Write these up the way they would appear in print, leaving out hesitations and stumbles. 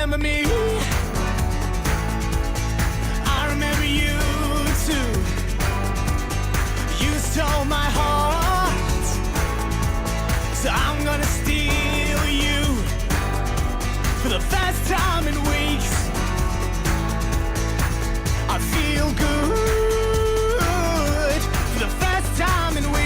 remember me. I remember you too. You stole my heart, so I'm gonna steal you for the first time in weeks. I feel good for the first time in weeks.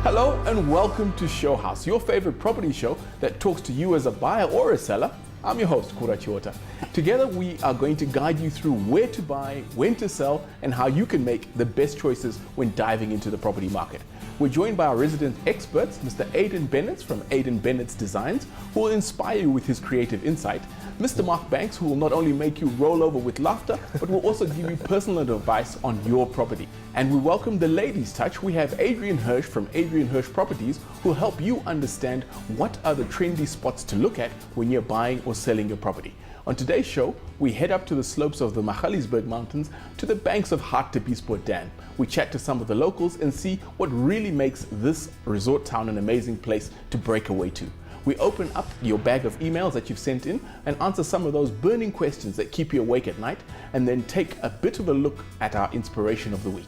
Hello and welcome to Show House, your favorite property show that talks to you as a buyer or a seller. I'm your host, Kura Chiota. Together we are going to guide you through where to buy, when to sell, and how you can make the best choices when diving into the property market. We're joined by our resident experts, Mr. Aidan Bennett from Aidan Bennett's Designs, who will inspire you with his creative insight, Mr. Mark Banks, who will not only make you roll over with laughter, but will also give you personal advice on your property. And we welcome the ladies' touch. We have Adrian Hirsch from Adrian Hirsch Properties, who will help you understand what are the trendy spots to look at when you're buying or selling your property. On today's show, we head up to the slopes of the Magaliesberg Mountains to the banks of Hartbeespoort Dam. We chat to some of the locals and see what really makes this resort town an amazing place to break away to. We open up your bag of emails that you've sent in and answer some of those burning questions that keep you awake at night, and then take a bit of a look at our inspiration of the week.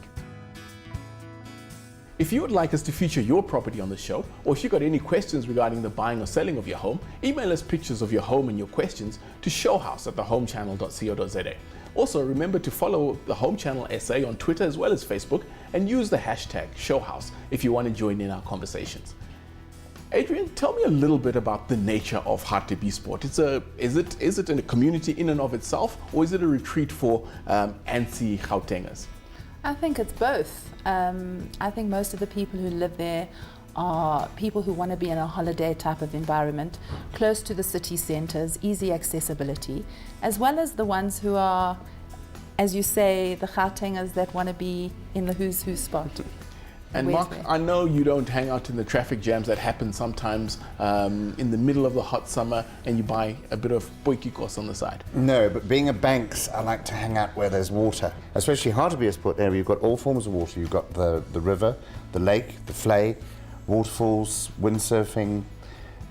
If you would like us to feature your property on the show, or if you've got any questions regarding the buying or selling of your home, email us pictures of your home and your questions to showhouse@thehomechannel.co.za. Also, remember to follow the Home Channel SA on Twitter as well as Facebook, and use the hashtag Showhouse if you want to join in our conversations. Adrian, tell me a little bit about the nature of Hartbeespoort. Is it a community in and of itself, or is it a retreat for antsy Gautengers? I think it's both. I think most of the people who live there are people who want to be in a holiday type of environment, close to the city centres, easy accessibility, as well as the ones who are, as you say, the Gautengers that want to be in the who's who spot. And Mark, I know you don't hang out in the traffic jams that happen sometimes in the middle of the hot summer, and you buy a bit of boikikos on the side. No, but being a Banks, I like to hang out where there's water. Especially Hartbeespoort area, you've got all forms of water. You've got the river, the lake, the vlei, waterfalls, windsurfing,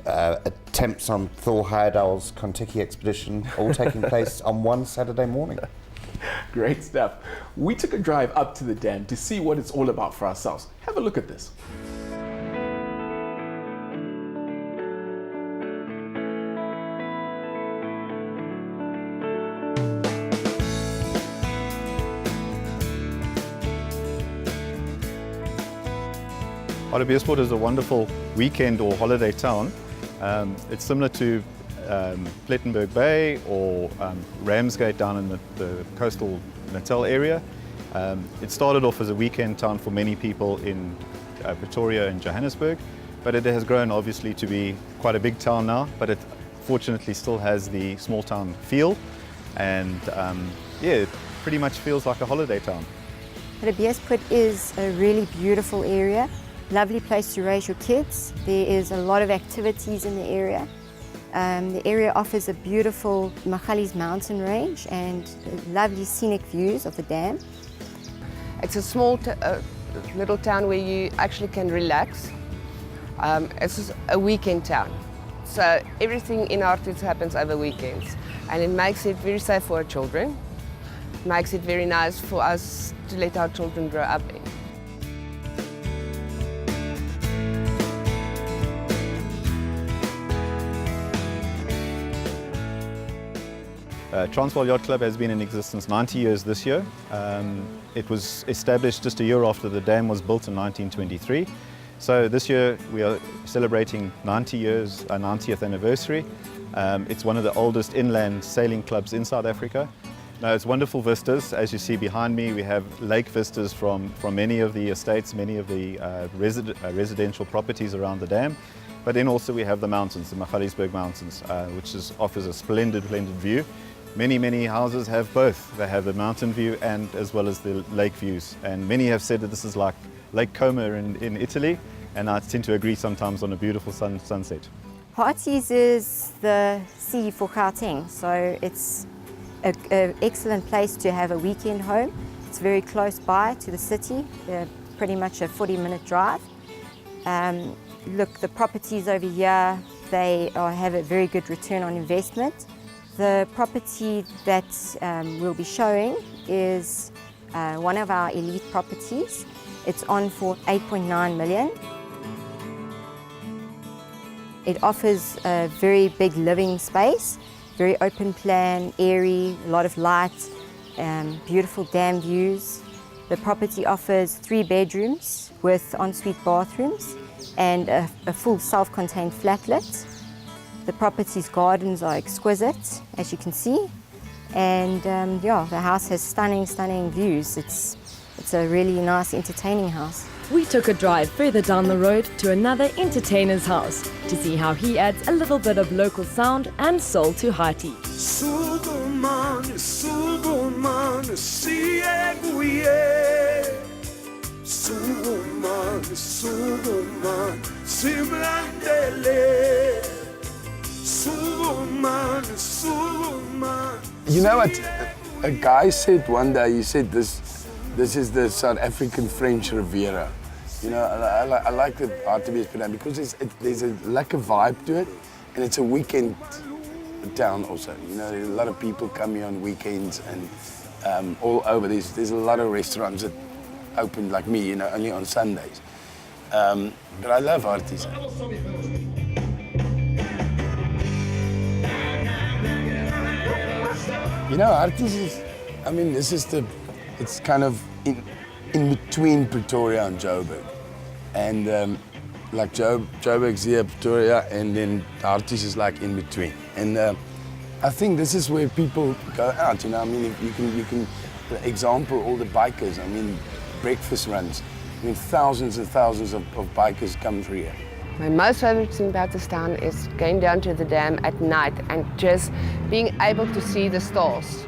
attempts on Thor Heyerdahl's Kontiki expedition, all taking place on one Saturday morning. Great stuff. We took a drive up to the dam to see what it's all about for ourselves. Have a look at this. Hartbeespoort is a wonderful weekend or holiday town. It's similar to Plettenberg Bay or Ramsgate down in the coastal Natal area. It started off as a weekend town for many people in Pretoria and Johannesburg, but it has grown obviously to be quite a big town now, but it fortunately still has the small town feel, and it pretty much feels like a holiday town. Hartbeespoort is a really beautiful area, lovely place to raise your kids. There is a lot of activities in the area. The area offers a beautiful Magalies mountain range and lovely scenic views of the dam. It's a small little town where you actually can relax. It's a weekend town, so everything in Hartbeespoort happens over weekends, and it makes it very safe for our children. It makes it very nice for us to let our children grow up in. Transvaal Yacht Club has been in existence 90 years this year. It was established just a year after the dam was built in 1923. So this year we are celebrating 90 years, our 90th anniversary. It's one of the oldest inland sailing clubs in South Africa. Now, it's wonderful vistas. As you see behind me, we have lake vistas from many of the estates, many of the residential properties around the dam. But then also we have the mountains, the Magaliesberg Mountains, which offers a splendid view. Many houses have both. They have the mountain view and as well as the lake views. And many have said that this is like Lake Como in Italy, and I tend to agree sometimes on a beautiful sunset. Harties is the sea for Gauteng, so it's an excellent place to have a weekend home. It's very close by to the city, pretty much a 40-minute drive. Look, the properties over here, they have a very good return on investment. The property that we'll be showing is one of our elite properties. It's on for 8.9 million. It offers a very big living space, very open plan, airy, a lot of light, beautiful dam views. The property offers 3 bedrooms with ensuite bathrooms and a full self-contained flatlet. The property's gardens are exquisite, as you can see. And yeah, the house has stunning, stunning views. It's a really nice, entertaining house. We took a drive further down the road to another entertainer's house to see how he adds a little bit of local sound and soul to Haiti. Superman, Superman, Superman, Superman, Simlandele, Superman, Superman. You know what? A guy said one day, he said this is the South African French Riviera. You know, I like the RTBS Penang because there's a like a vibe to it, and it's a weekend town also. You know, a lot of people come here on weekends and all over. There's a lot of restaurants that open like me, you know, only on Sundays. But I love Artis. You know, Artis is, I mean, it's kind of in between Pretoria and Joburg. And like Joburg's here, Pretoria, and then Artis is like in between. And I think this is where people go out, you know, I mean, if you can example, all the bikers, I mean, breakfast runs. I mean, thousands and thousands of bikers come through here. My most favorite thing about this town is going down to the dam at night and just being able to see the stars.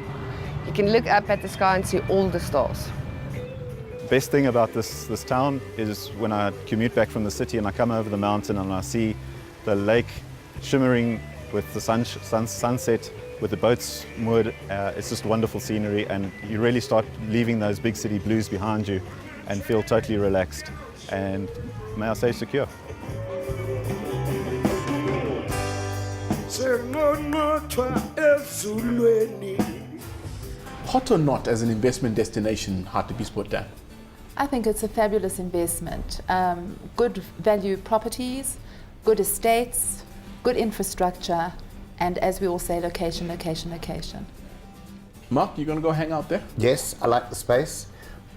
You can look up at the sky and see all the stars. The best thing about this town is when I commute back from the city and I come over the mountain and I see the lake shimmering with the sunset, with the boats moored. It's just wonderful scenery, and you really start leaving those big city blues behind you and feel totally relaxed and, may I say, secure. Hot or not as an investment destination, Hartbeespoort Dam? I think it's a fabulous investment. Good value properties, good estates, good infrastructure, and as we all say, location, location, location. Mark, you going to go hang out there? Yes, I like the space.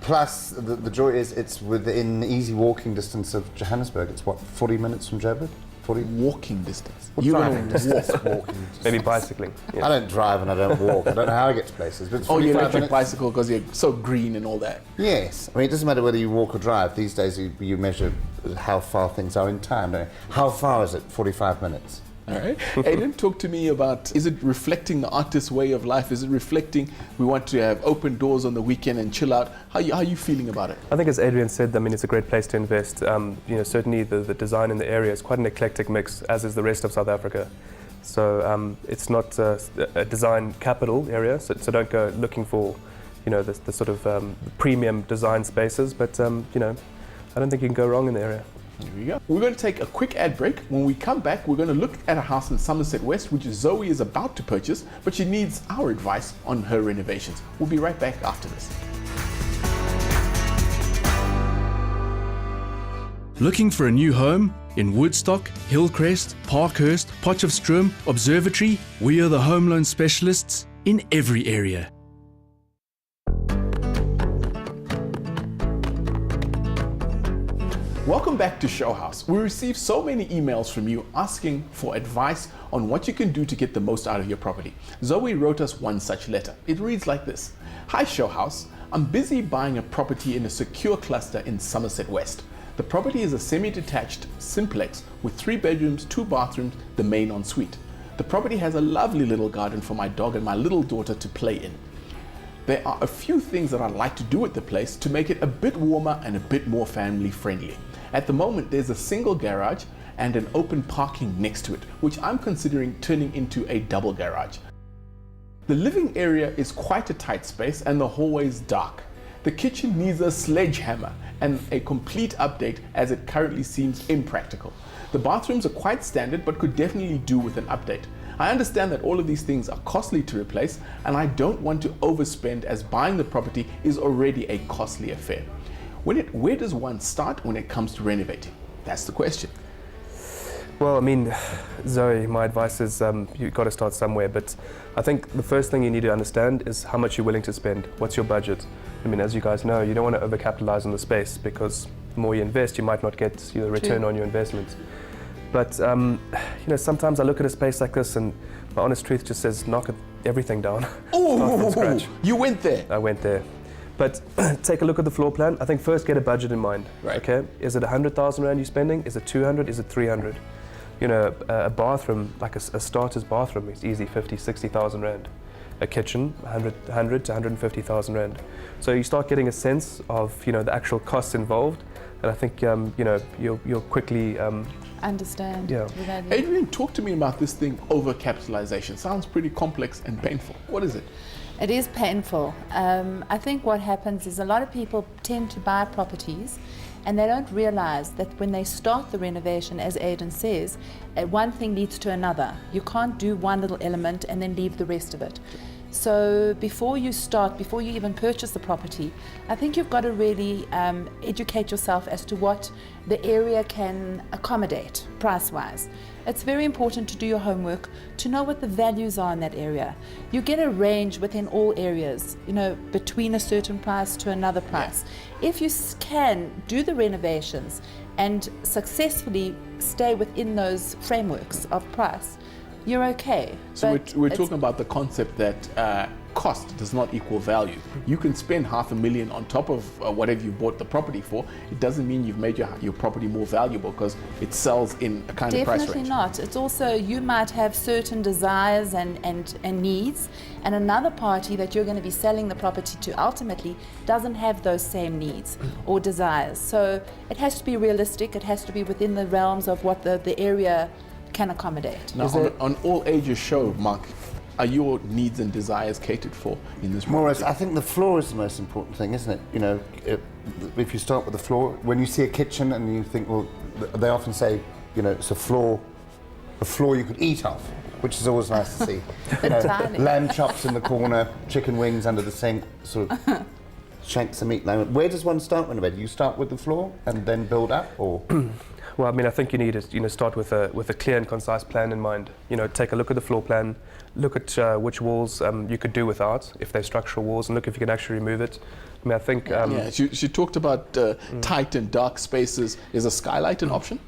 Plus, the joy is it's within easy walking distance of Johannesburg. It's what, 40 minutes from Joburg? 40? Walking distance. You're going to walk. Walking distance. Maybe bicycling. Yeah. I don't drive and I don't walk. I don't know how I get to places. But it's Oh, you 45 electric minutes. bicycle because you're so green and all that. Yes. I mean, it doesn't matter whether you walk or drive. These days you measure how far things are in time. Don't you? How far is it? 45 minutes. All right. Aiden, talk to me about, is it reflecting the artist's way of life? Is it reflecting we want to have open doors on the weekend and chill out? How are you feeling about it? I think, as Adrian said, I mean, it's a great place to invest. You know, certainly the design in the area is quite an eclectic mix, as is the rest of South Africa. So it's not a design capital area, so don't go looking for, you know, the sort of premium design spaces. But you know, I don't think you can go wrong in the area. Here we go. We're going to take a quick ad break. When we come back, we're going to look at a house in Somerset West, which Zoe is about to purchase, but she needs our advice on her renovations. We'll be right back after this. Looking for a new home? In Woodstock, Hillcrest, Parkhurst, Potchefstroom, Observatory, we are the home loan specialists in every area. Welcome back to Show House. We received so many emails from you asking for advice on what you can do to get the most out of your property. Zoe wrote us one such letter. It reads like this. Hi Show House, I'm busy buying a property in a secure cluster in Somerset West. The property is a semi-detached simplex with 3 bedrooms, 2 bathrooms, the main ensuite. The property has a lovely little garden for my dog and my little daughter to play in. There are a few things that I'd like to do at the place to make it a bit warmer and a bit more family friendly. At the moment, there's a single garage and an open parking next to it, which I'm considering turning into a double garage. The living area is quite a tight space and the hallway is dark. The kitchen needs a sledgehammer and a complete update, as it currently seems impractical. The bathrooms are quite standard but could definitely do with an update. I understand that all of these things are costly to replace, and I don't want to overspend, as buying the property is already a costly affair. Where does one start when it comes to renovating? That's the question. Well, I mean, Zoe, my advice is you've got to start somewhere, but I think the first thing you need to understand is how much you're willing to spend. What's your budget? I mean, as you guys know, you don't want to overcapitalize on the space, because the more you invest, you might not get the return on your investment. But sometimes I look at a space like this, and my honest truth just says knock everything down. Start from scratch. You went there. I went there. But take a look at the floor plan. I think first get a budget in mind. Right. Okay. Is it 100,000 rand you're spending? Is it 200? Is it 300? A bathroom, like a starter's bathroom, is easy 50, 60,000 rand. A kitchen, 100 to 150,000 rand. So you start getting a sense of the actual costs involved, and I think you'll quickly understand. Yeah. the value. Adrian, talk to me about this thing, overcapitalization. Sounds pretty complex and painful. What is it? It is painful. I think what happens is a lot of people tend to buy properties and they don't realize that when they start the renovation, as Aidan says, one thing leads to another. You can't do one little element and then leave the rest of it. So before you even purchase the property, I think you've got to really educate yourself as to what the area can accommodate price-wise. It's very important to do your homework, to know what the values are in that area. You get a range within all areas, between a certain price to another price. If you can do the renovations and successfully stay within those frameworks of price, you're okay. So we're talking about the concept that cost does not equal value. You can spend $500,000 on top of whatever you bought the property for. It doesn't mean you've made your property more valuable because it sells in a kind of price range. Definitely not. It's also, you might have certain desires and needs, and another party that you're going to be selling the property to ultimately doesn't have those same needs or desires. So it has to be realistic. It has to be within the realms of what the area can accommodate. Now, on All Ages show, Mark, are your needs and desires catered for in this More or less, property? I think the floor is the most important thing, isn't it? If you start with the floor, when you see a kitchen and you think, well, they often say, it's a floor you could eat off, which is always nice to see. Lamb chops in the corner, chicken wings under the sink, sort of shanks of meat. Where does one start renovating? Do you start with the floor and then build up, or? Well, I mean, I think you need to start with a clear and concise plan in mind. Take a look at the floor plan, look at which walls you could do without, if they're structural walls, and look if you can actually remove it. I mean, I think... she talked about tight and dark spaces. Is a skylight an option?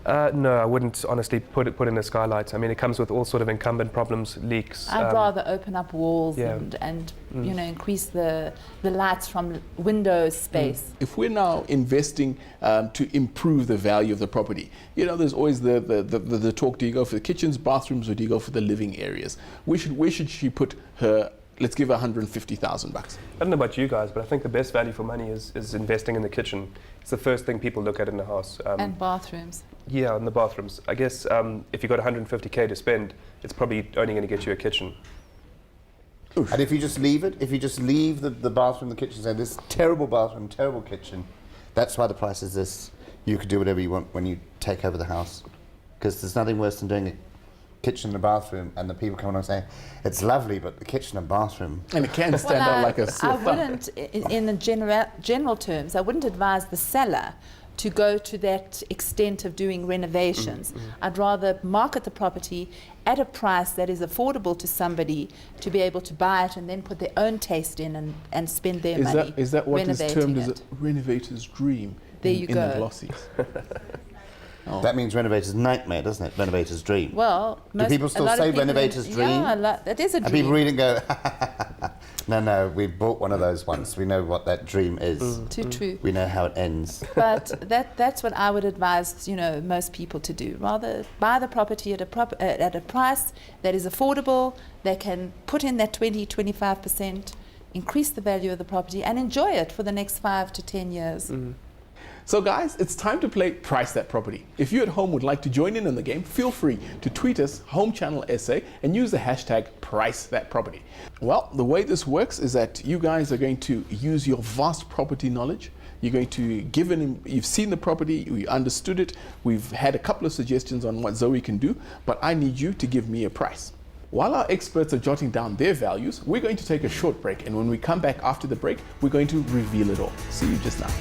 No, I wouldn't honestly put in a skylight. I mean, it comes with all sort of incumbent problems, leaks. I'd rather open up walls and increase the lights from window space. If we're now investing to improve the value of the property, there's always the talk, do you go for the kitchens, bathrooms, or do you go for the living areas? Where should she put her? Let's give her 150,000 bucks. I don't know about you guys, but I think the best value for money is investing in the kitchen. It's the first thing people look at in a house. And bathrooms. Yeah, and the bathrooms. I guess if you've got 150k to spend, it's probably only going to get you a kitchen. Oof. And if you just leave the bathroom, the kitchen, say this terrible bathroom, terrible kitchen, that's why the price is this. You could do whatever you want when you take over the house, because there's nothing worse than doing a kitchen and a bathroom and the people come on and say it's lovely, but the kitchen and bathroom, and it can stand out like a sore thumb. I wouldn't, in the general terms, I wouldn't advise the seller to go to that extent of doing renovations. I'd rather market the property at a price that is affordable to somebody to be able to buy it and then put their own taste in and spend their money. Is that what is termed as it. a renovator's dream? There you in go. the glossies. Oh. That means renovator's nightmare, doesn't it? Renovator's dream. Well, do people still say renovator's dream? Yeah, that is a dream. And people read and go, no, we bought one of those once. We know what that dream is. Too true. We know how it ends. But that's what I would advise, most people to do. Rather buy the property at a price that is affordable. They can put in that 20-25%, increase the value of the property, and enjoy it for the next 5 to 10 years. So guys, it's time to play Price That Property. If you at home would like to join in on the game, feel free to tweet us Home Channel SA and use the hashtag #PriceThatProperty. Well, the way this works is that you guys are going to use your vast property knowledge. You're going to you've seen the property, you understood it. We've had a couple of suggestions on what Zoe can do, but I need you to give me a price. While our experts are jotting down their values, we're going to take a short break, and when we come back after the break, we're going to reveal it all. See you just now.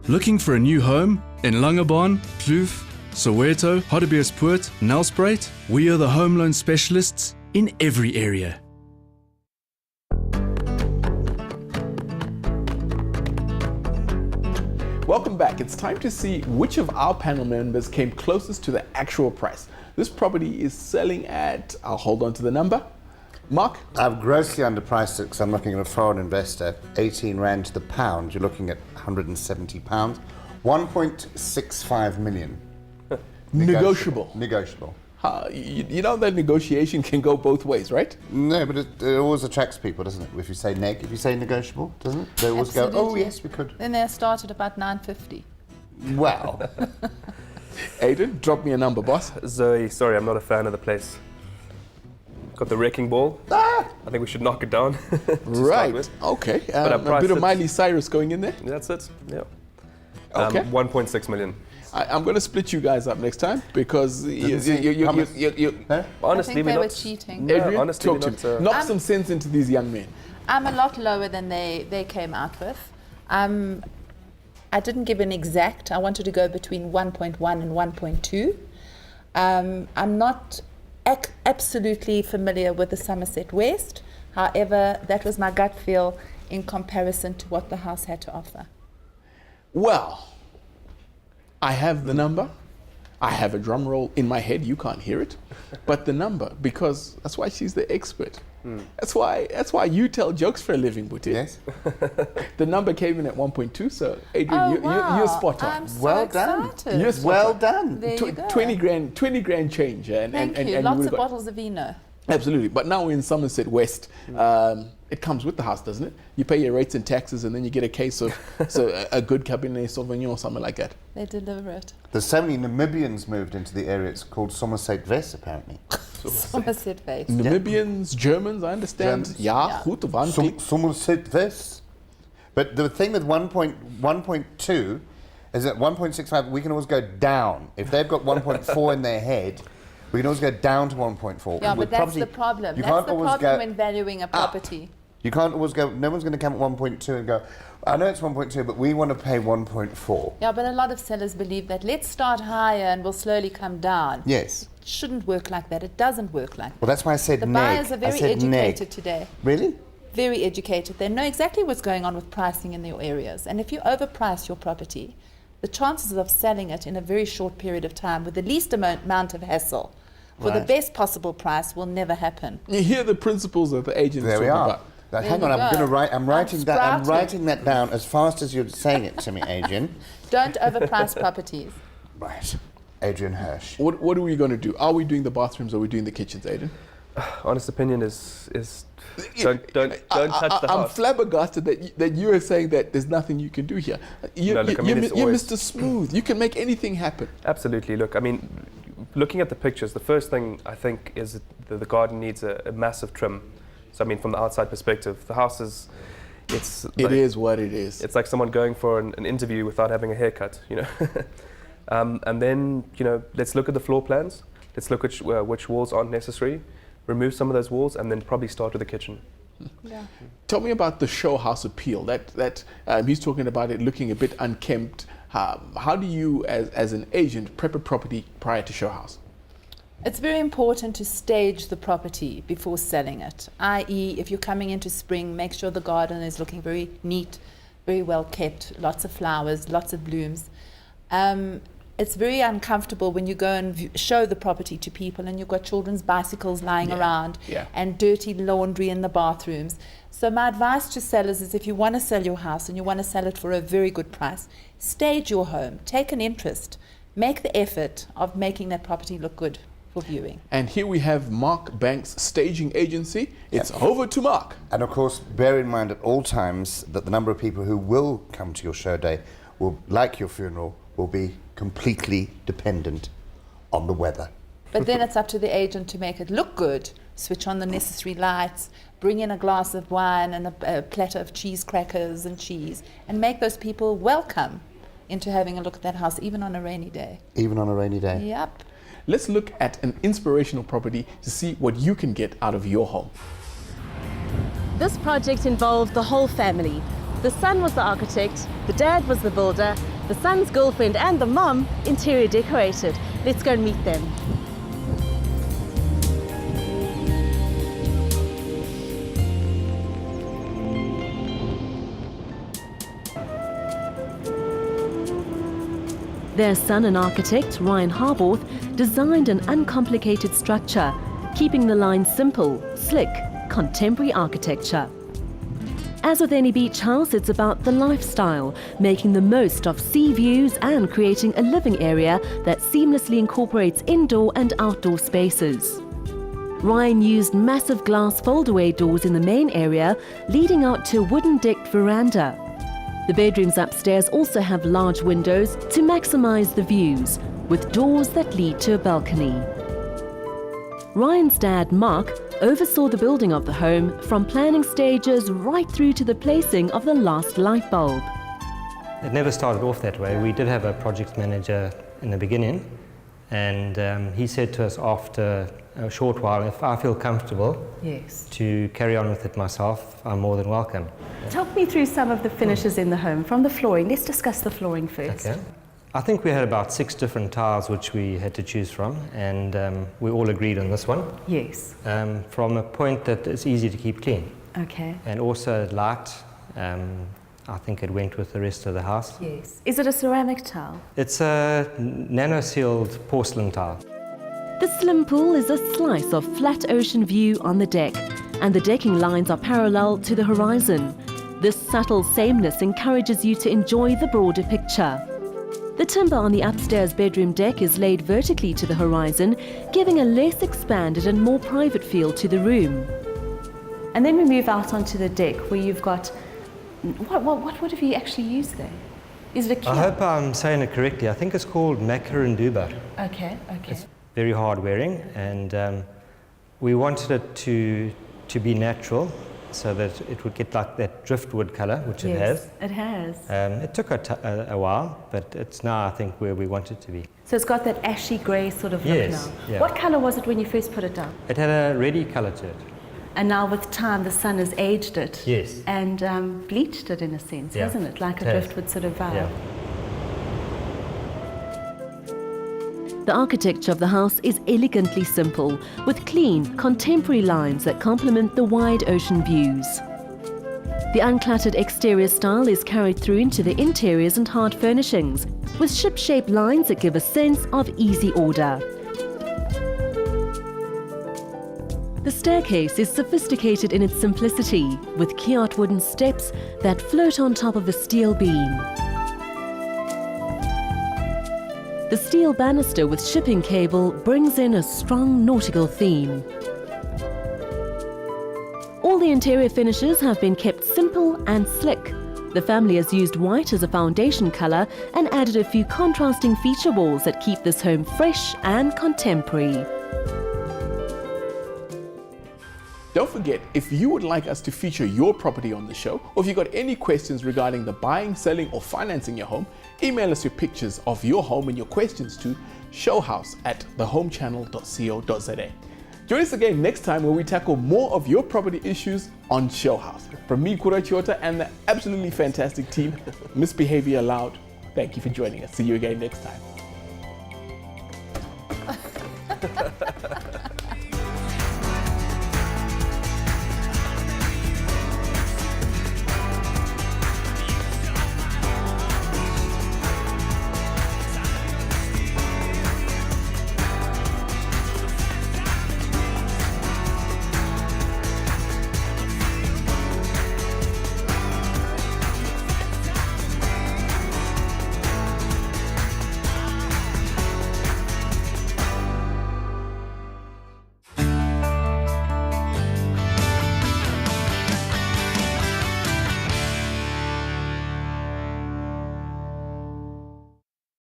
Looking for a new home? In Langebaan, Kloof, Soweto, Hartbeespoort, Nelspruit? We are the home loan specialists in every area. Welcome back. It's time to see which of our panel members came closest to the actual price. This property is selling at, I'll hold on to the number. Mark? I've grossly underpriced it because I'm looking at a foreign investor. 18 Rand to the pound, you're looking at £170. 1.65 million. Negotiable. Negotiable. You know that negotiation can go both ways, right? No, but it always attracts people, doesn't it? If you say if you say negotiable, doesn't it? They always go, oh yes, we could. Then they start at about 950. Well. Aiden, drop me a number, boss. Zoe, sorry, I'm not a fan of the place. Got the wrecking ball. I think we should knock it down. Right. Okay. A bit of Miley Cyrus going in there. That's it. Yeah. Okay. 1.6 million. I'm going to split you guys up next time because honestly, they were cheating. Adrian, honestly, talk to me. Knock some sense into these young men. I'm a lot lower than they came out with. I didn't give an exact. I wanted to go between 1.1 and 1.2. I'm not absolutely familiar with the Somerset West. However, that was my gut feel in comparison to what the house had to offer. Well, I have the number. I have a drum roll in my head. You can't hear it. But the number, because that's why she's the expert. That's why you tell jokes for a living, Buti. Yes. The number came in at 1.2, so Adrian, you're spot on. I'm so excited. You're spot well on. done. There you go. 20 grand change. Thank you. Lots of bottles of vino. Absolutely. But now we're in Somerset West. It comes with the house, doesn't it? You pay your rates and taxes, and then you get a case of a good Cabernet Sauvignon or something like that. They deliver it. There's so many Namibians moved into the area. It's called Somerset West, apparently. Somerset West. Namibians, Germans, I understand. Germans. Ja, goed, want Somerset West. But the thing with 1.2 is that 1.65, we can always go down. If they've got 1.4 in their head, we can always go down to 1.4. Yeah, but that's the problem. That's the problem when valuing a property. You can't always go, no one's going to come at 1.2 and go, I know it's 1.2, but we want to pay 1.4. Yeah, but a lot of sellers believe that let's start higher and we'll slowly come down. Yes. It shouldn't work like that. It doesn't work like that. Well, that's why I said The buyers are very educated today. Really? Very educated. They know exactly what's going on with pricing in their areas. And if you overprice your property, the chances of selling it in a very short period of time with the least amount of hassle for the best possible price will never happen. you hear the principles that the agent is talking about. Now, hang on, I'm writing that down as fast as you're saying it to me, Adrian. Don't overprice properties. Right. Adrian Hirsch. What are we going to do? Are we doing the bathrooms or are we doing the kitchens, Aiden? Honest opinion is don't touch the house. I'm flabbergasted that you are saying that there's nothing you can do here. You're Mr. Smooth. You can make anything happen. Absolutely. Look, I mean, looking at the pictures, the first thing I think is that the garden needs a massive trim. So I mean, from the outside perspective, the house is, it is what it is. It's like someone going for an interview without having a haircut, you know. And then, you know, let's look at the floor plans. Let's look at which walls aren't necessary. Remove some of those walls, and then probably start with the kitchen. Yeah. Tell me about the show house appeal. That he's talking about it looking a bit unkempt. How do you, as an agent, prep a property prior to show house? It's very important to stage the property before selling it, i.e. if you're coming into spring, make sure the garden is looking very neat, very well kept, lots of flowers, lots of blooms. It's very uncomfortable when you go and show the property to people and you've got children's bicycles lying around and dirty laundry in the bathrooms. So my advice to sellers is if you want to sell your house and you want to sell it for a very good price, stage your home, take an interest, make the effort of making that property look good for viewing. And here we have Mark Banks Staging Agency. It's over to Mark. And of course, bear in mind at all times that the number of people who will come to your show day, will, like your funeral, will be completely dependent on the weather. But then it's up to the agent to make it look good, switch on the necessary lights, bring in a glass of wine and a platter of cheese crackers and cheese, and make those people welcome into having a look at that house, even on a rainy day. Even on a rainy day? Yep. Let's look at an inspirational property to see what you can get out of your home. This project involved the whole family. The son was the architect, the dad was the builder, the son's girlfriend and the mom interior decorated. Let's go and meet them. Their son and architect, Ryan Harborth, designed an uncomplicated structure, keeping the lines simple, slick, contemporary architecture. As with any beach house, it's about the lifestyle, making the most of sea views and creating a living area that seamlessly incorporates indoor and outdoor spaces. Ryan used massive glass fold-away doors in the main area, leading out to a wooden decked veranda. The bedrooms upstairs also have large windows to maximize the views, with doors that lead to a balcony. Ryan's dad, Mark, oversaw the building of the home from planning stages right through to the placing of the last light bulb. It never started off that way. We did have a project manager in the beginning, and he said to us after a short while, if I feel comfortable to carry on with it myself, I'm more than welcome. Talk me through some of the finishes in the home. From the flooring, let's discuss the flooring first. Okay. I think we had about 6 different tiles which we had to choose from, and we all agreed on this one. Yes. From a point that it's easy to keep clean. Okay. And also light. I think it went with the rest of the house. Yes. Is it a ceramic tile? It's a nano-sealed porcelain tile. The slim pool is a slice of flat ocean view on the deck, and the decking lines are parallel to the horizon. This subtle sameness encourages you to enjoy the broader picture. The timber on the upstairs bedroom deck is laid vertically to the horizon, giving a less expanded and more private feel to the room. And then we move out onto the deck where you've got... What have you actually used there? Is it a key? I hope I'm saying it correctly. I think it's called Macaranduba. Okay, okay. It's very hard wearing, and we wanted it to be natural, so that it would get like that driftwood colour, which it has. It has. It took a while, but it's now, I think, where we want it to be. So it's got that ashy grey sort of look now. Yeah. What colour was it when you first put it down? It had a reddy colour to it. And now with time, the sun has aged it. Yes. And bleached it in a sense, hasn't it? Like a driftwood sort of vibe. Yeah. The architecture of the house is elegantly simple, with clean, contemporary lines that complement the wide ocean views. The uncluttered exterior style is carried through into the interiors and hard furnishings, with ship-shaped lines that give a sense of easy order. The staircase is sophisticated in its simplicity, with key-art wooden steps that float on top of the steel beam. The steel banister with shipping cable brings in a strong nautical theme. All the interior finishes have been kept simple and slick. The family has used white as a foundation colour and added a few contrasting feature walls that keep this home fresh and contemporary. Don't forget, if you would like us to feature your property on the show, or if you've got any questions regarding the buying, selling or financing your home, email us your pictures of your home and your questions to showhouse@thehomechannel.co.za. Join us again next time where we tackle more of your property issues on Showhouse. From me, Kura Chiota, and the absolutely fantastic team, Misbehavior Allowed, thank you for joining us. See you again next time.